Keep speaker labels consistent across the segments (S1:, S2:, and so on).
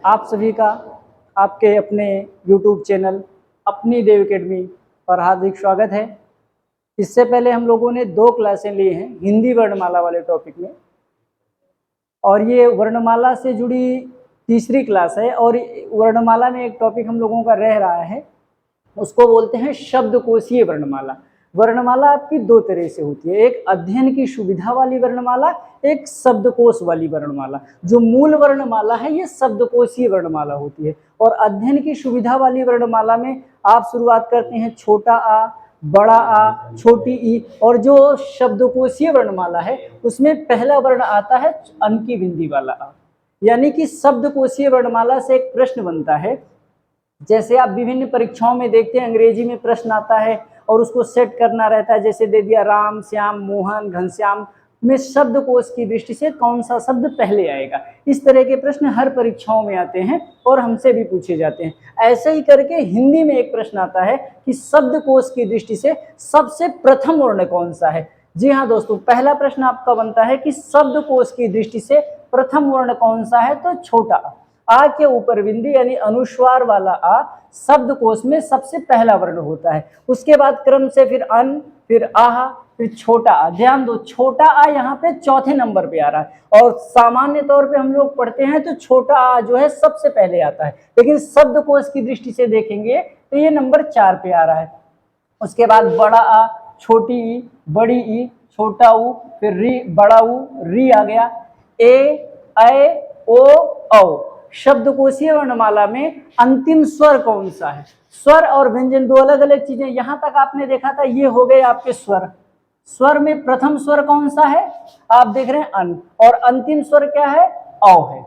S1: आप सभी का आपके अपने YouTube चैनल अपनी देव एकेडमी पर हार्दिक स्वागत है। इससे पहले हम लोगों ने 2 क्लासें ली हैं हिंदी वर्णमाला वाले टॉपिक में, और ये वर्णमाला से जुड़ी तीसरी क्लास है। और वर्णमाला में एक टॉपिक हम लोगों का रह रहा है, उसको बोलते हैं शब्दकोशीय वर्णमाला। वर्णमाला आपकी 2 तरह से होती है, एक अध्ययन की सुविधा वाली वर्णमाला, एक शब्दकोश वाली वर्णमाला। जो मूल वर्णमाला है ये शब्दकोशीय वर्णमाला होती है, और अध्ययन की सुविधा वाली वर्णमाला में आप शुरुआत करते हैं छोटा आ, बड़ा आ, छोटी ई, और जो शब्दकोशीय वर्णमाला है उसमें पहला वर्ण आता है अंकी बिंदी वाला आ। यानी कि शब्दकोशीय वर्णमाला से एक प्रश्न बनता है, जैसे आप विभिन्न परीक्षाओं में देखते हैं अंग्रेजी में प्रश्न आता है और उसको सेट करना रहता है, जैसे दे दिया राम, श्याम, मोहन, घनश्याम, में शब्दकोश की दृष्टि से कौन सा शब्द पहले आएगा। इस तरह के प्रश्न हर परीक्षाओं में आते हैं और हमसे भी पूछे जाते हैं। ऐसे ही करके हिंदी में एक प्रश्न आता है कि शब्दकोश की दृष्टि से सबसे प्रथम वर्ण कौन सा है। जी हाँ दोस्तों, पहला प्रश्न आपका बनता है कि शब्दकोश की दृष्टि से प्रथम वर्ण कौन सा है, तो छोटा आ के ऊपर बिंदी यानी अनुस्वार वाला आ शब्दकोश में सबसे पहला वर्ण होता है। उसके बाद क्रम से फिर अन, फिर आह, फिर छोटा आ। ध्यान दो, छोटा आ यहाँ पे चौथे नंबर पे आ रहा है, और सामान्य तौर पे हम लोग पढ़ते हैं तो छोटा आ जो है सबसे पहले आता है, लेकिन शब्दकोश की दृष्टि से देखेंगे तो ये नंबर 4 पे आ रहा है। उसके बाद बड़ा आ, छोटी ई, बड़ी ई, छोटा ऊ, फिर री, बड़ा ऊ, री आ गया, ए, ओ, औ। शब्दकोशीय वर्णमाला में अंतिम स्वर कौन सा है। स्वर और व्यंजन 2 अलग अलग चीजें। यहां तक आपने देखा था, ये हो गए आपके स्वर। स्वर में प्रथम स्वर कौन सा है, आप देख रहे हैं अन, और अंतिम स्वर क्या है, औ है।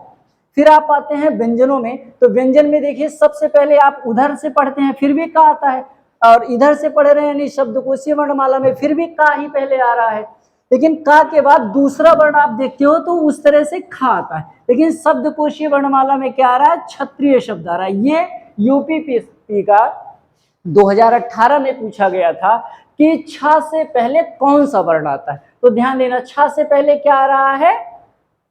S1: फिर आप आते हैं व्यंजनों में, तो व्यंजन में देखिए सबसे पहले आप उधर से पढ़ते हैं फिर भी का आता है, और इधर से पढ़ रहे हैं यानी शब्दकोशीय वर्णमाला में फिर भी का ही पहले आ रहा है। लेकिन का के बाद दूसरा वर्ण आप देखते हो तो उस तरह से खा आता है, लेकिन शब्दकोशीय वर्णमाला में क्या आ रहा है, क्षत्रिय शब्द आ रहा है। ये यूपीपीएससी का 2018 में पूछा गया था कि छ से पहले कौन सा वर्ण आता है। तो ध्यान देना, छ से पहले क्या आ रहा है,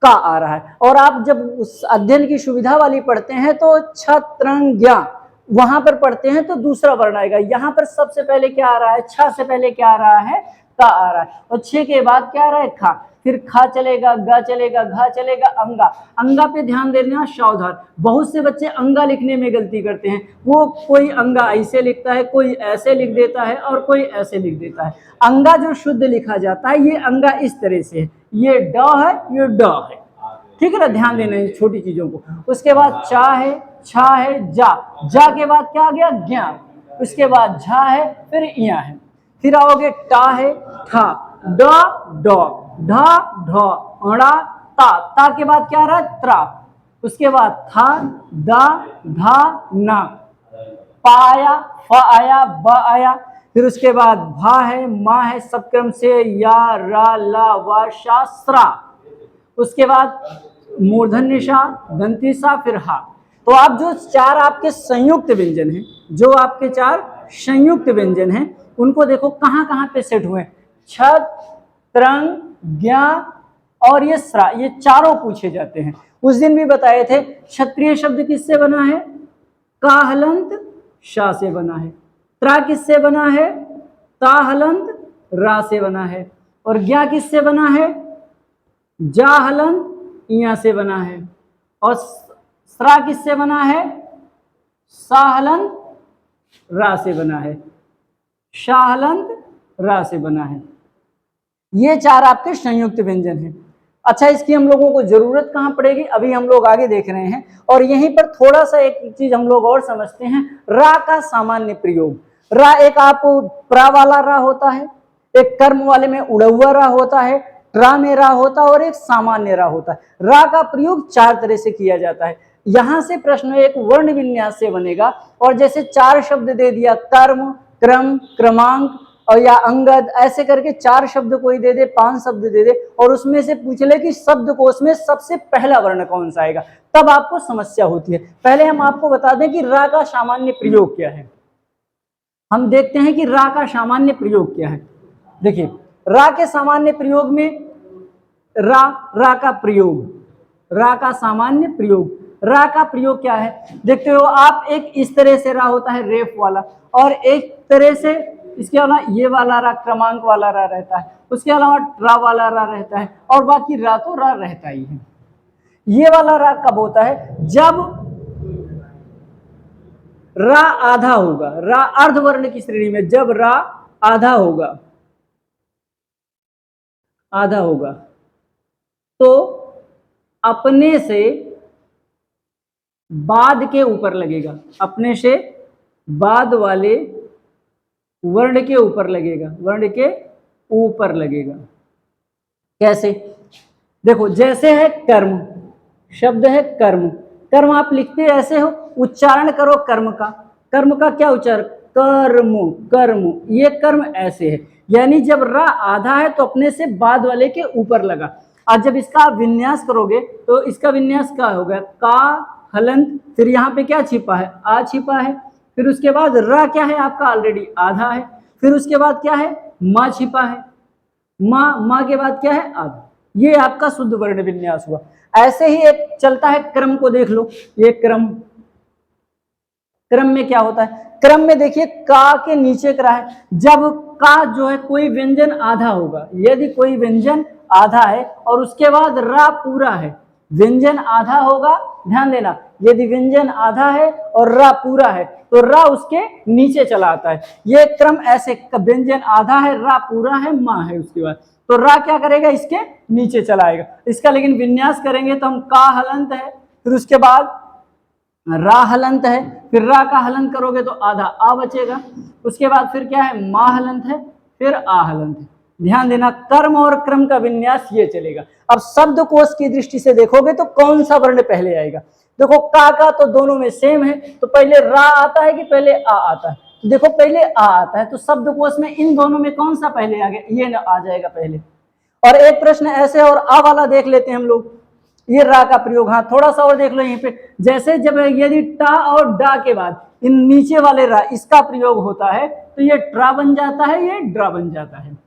S1: का आ रहा है। और आप जब उस अध्ययन की सुविधा वाली पढ़ते हैं तो छत्रंग्या वहां पर पढ़ते हैं तो दूसरा वर्ण आएगा। यहाँ पर सबसे पहले क्या आ रहा है, छ से पहले क्या आ रहा है, का आ रहा है, और 6 के बाद क्या आ रहा है, खा। फिर खा चलेगा, गा चलेगा, घा चलेगा, अंगा। अंगा पे ध्यान देना सावधान, बहुत से बच्चे अंगा लिखने में गलती करते हैं। वो कोई अंगा ऐसे लिखता है, कोई ऐसे लिख देता है, और कोई ऐसे लिख देता है। अंगा जो शुद्ध लिखा जाता है, ये अंगा इस तरह से है, ये ड है, ये ड है, ठीक है ना। ध्यान देना है छोटी चीजों को। उसके बाद चा है, छा है, जा। जा के बाद क्या आ गया, ज्ञा। उसके बाद झा है, फिर इया है। फिर आओगे टा है, ठा, ड, ड, ढ, ढ, अड़ा, ता। ता के बाद क्या आ रहा है, त्रा। उसके बाद था, दा, धा, ना। पा आया, फ आया, ब आया। फिर उसके बाद भा है, मा है, सप्तक्रम से या, रा, ला, वा, शा, स्रा। उसके बाद मूर्धन्य सा, दंती सा, फिर हा। तो आप जो 4 आपके संयुक्त व्यंजन हैं, जो आपके 4 संयुक्त व्यंजन हैं, उनको देखो कहां कहां पे सेट हुए। छत, त्रंग, ज्ञा और ये स्रा, ये चारों पूछे जाते हैं। उस दिन भी बताए थे क्षत्रिय शब्द किससे बना है, का हलंत शा से बना है। त्रा किससे बना है, ता हलंत रा से बना है। और ज्ञा किससे बना है, जा हलंत इया से बना है। और स्रा किससे बना है, सा हलंत रा से बना है, शा हलंत रा से बना है। ये 4 आपके संयुक्त व्यंजन हैं। अच्छा, इसकी हम लोगों को जरूरत कहां पड़ेगी, अभी हम लोग आगे देख रहे हैं। और यहीं पर थोड़ा सा एक चीज हम लोग और समझते हैं, रा का सामान्य प्रयोग। रा एक आप प्रा वाला रा होता है, एक कर्म वाले में उड़ौआ रा होता है, ट्रा में रा होता है, और एक सामान्य रा होता है। रा का प्रयोग 4 तरह से किया जाता है। यहां से प्रश्न एक वर्ण विन्यास से बनेगा, और जैसे 4 शब्द दे दिया, कर्म, क्रम, क्रमांक और या अंगद, ऐसे करके 4 शब्द कोई दे दे, 5 शब्द दे दे, और उसमें से पूछ ले कि शब्दकोश में सबसे पहला वर्ण कौन सा आएगा, तब आपको समस्या होती है। पहले हम आपको बता दें कि रा का सामान्य प्रयोग क्या है। हम देखते हैं कि रा का सामान्य प्रयोग क्या है। देखिए, रा के सामान्य प्रयोग में रा का प्रयोग, रा का सामान्य प्रयोग, रा का प्रयोग क्या है देखते हो आप, एक इस तरह से रा होता है रेफ वाला, और एक तरह से इसके अलावा ये वाला रा क्रमांक वाला रा रहता है, उसके अलावा रा वाला रा रहता है, और बाकी रा तो रा रहता ही है। ये वाला रा कब होता है, जब रा आधा होगा, रा अर्धवर्ण की श्रेणी में जब रा आधा होगा, आधा होगा तो अपने से बाद के ऊपर लगेगा, अपने से बाद वाले वर्ण के ऊपर लगेगा, वर्ण के ऊपर लगेगा। कैसे, देखो जैसे है कर्म, शब्द है कर्म, कर्म आप लिखते ऐसे हो, उच्चारण करो कर्म का, कर्म का क्या उच्चारण, कर्म, कर्म, ये कर्म ऐसे है, यानी जब रा आधा है तो अपने से बाद वाले के ऊपर लगा। आज जब इसका विन्यास करोगे तो इसका विन्यास क्या होगा, का हलंत, फिर यहाँ पे क्या छिपा है, आ छिपा है, फिर उसके बाद रा क्या है आपका ऑलरेडी आधा है, फिर उसके बाद क्या है, माँ छिपा है, माँ के बाद क्या है, आधा। ये आपका शुद्ध वर्ण विन्यास हुआ। ऐसे ही एक चलता है क्रम को देख लो, ये क्रम, क्रम में क्या होता है, क्रम में देखिए का के नीचे करा है, जब का जो है कोई व्यंजन आधा होगा, यदि कोई व्यंजन आधा है और उसके बाद रा पूरा है, व्यंजन आधा होगा, ध्यान देना, यदि व्यंजन आधा है और रा पूरा है तो रा उसके नीचे चला आता है। ये क्रम ऐसे, व्यंजन आधा है, रा पूरा है, माँ है, उसके बाद तो रा क्या करेगा, इसके नीचे चला आएगा। इसका लेकिन विन्यास करेंगे तो हम का हलंत है, फिर उसके बाद रा हलंत है, फिर रा का हलंत करोगे तो आधा आ बचेगा, उसके बाद फिर क्या है, मा हलंत है, फिर आ हलंत है। ध्यान देना, कर्म और क्रम का विन्यास ये चलेगा। अब शब्दकोश की दृष्टि से देखोगे तो कौन सा वर्ण पहले आएगा, देखो का तो दोनों में सेम है, तो पहले रा आता है कि पहले आ आता है, तो देखो पहले आ आता है, तो शब्दकोश में इन दोनों में कौन सा पहले आ गया, ये आ जाएगा पहले। और एक प्रश्न ऐसे और आ वाला देख लेते हैं हम लोग, ये रा का प्रयोग, हाँ थोड़ा सा और देख लो यहीं पे, जैसे जब यदि टा और डा के बाद इन नीचे वाले रा इसका प्रयोग होता है तो ये ट्रा बन जाता है, ये ड्रा बन जाता है।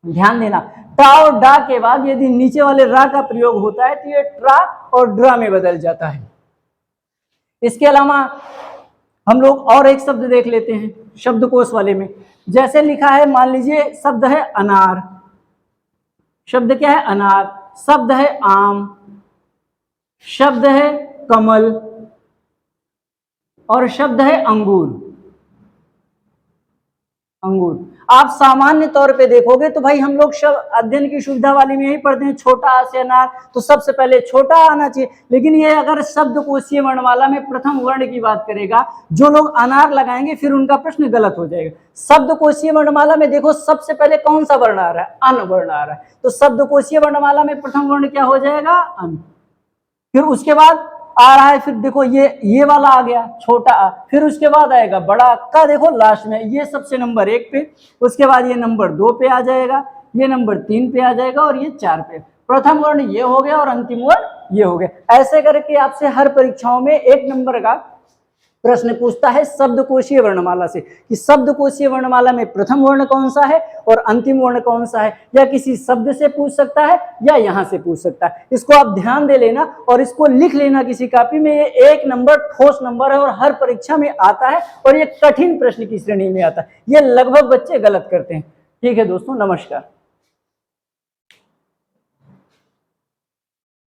S1: ध्यान देना, टा और डा के बाद यदि नीचे वाले रा का प्रयोग होता है तो ये ट्रा और ड्रा में बदल जाता है। इसके अलावा हम लोग और एक शब्द देख लेते हैं शब्दकोश वाले में, जैसे लिखा है, मान लीजिए शब्द है अनार, शब्द क्या है अनार, शब्द है आम, शब्द है कमल, और शब्द है अंगूर, अंगूर। आप सामान्य तौर पे देखोगे तो भाई हम लोग शब्द अध्ययन की सुविधा वाली में यही पढ़ते हैं, छोटा आ से अनार, तो सबसे पहले छोटा आना चाहिए, लेकिन ये अगर शब्दकोशीय वर्णमाला में प्रथम वर्ण की बात करेगा, जो लोग अनार लगाएंगे फिर उनका प्रश्न गलत हो जाएगा। शब्दकोशीय वर्णमाला में देखो सबसे पहले कौन सा वर्ण आ रहा है, अन वर्ण आ रहा है, तो शब्दकोशीय वर्णमाला में प्रथम वर्ण क्या हो जाएगा, अन। फिर उसके बाद आ रहा है, फिर देखो ये वाला आ गया छोटा आ, फिर उसके बाद आएगा बड़ा का, देखो लास्ट में, ये सबसे नंबर 1 पे, उसके बाद ये नंबर 2 पे आ जाएगा, ये नंबर 3 पे आ जाएगा, और ये 4 पे। प्रथम वर्ण ये हो गया और अंतिम वर्ण ये हो गया। ऐसे करके आपसे हर परीक्षाओं में 1 नंबर का प्रश्न पूछता है शब्दकोशीय वर्णमाला से, कि शब्दकोशीय वर्णमाला में प्रथम वर्ण कौन सा है और अंतिम वर्ण कौन सा है, या किसी शब्द से पूछ सकता है या यहाँ से पूछ सकता है। इसको आप ध्यान दे लेना और इसको लिख लेना किसी कॉपी में, ये 1 नंबर ठोस नंबर है और हर परीक्षा में आता है, और ये कठिन प्रश्न की श्रेणी में आता है, ये लगभग बच्चे गलत करते हैं। ठीक है दोस्तों, नमस्कार।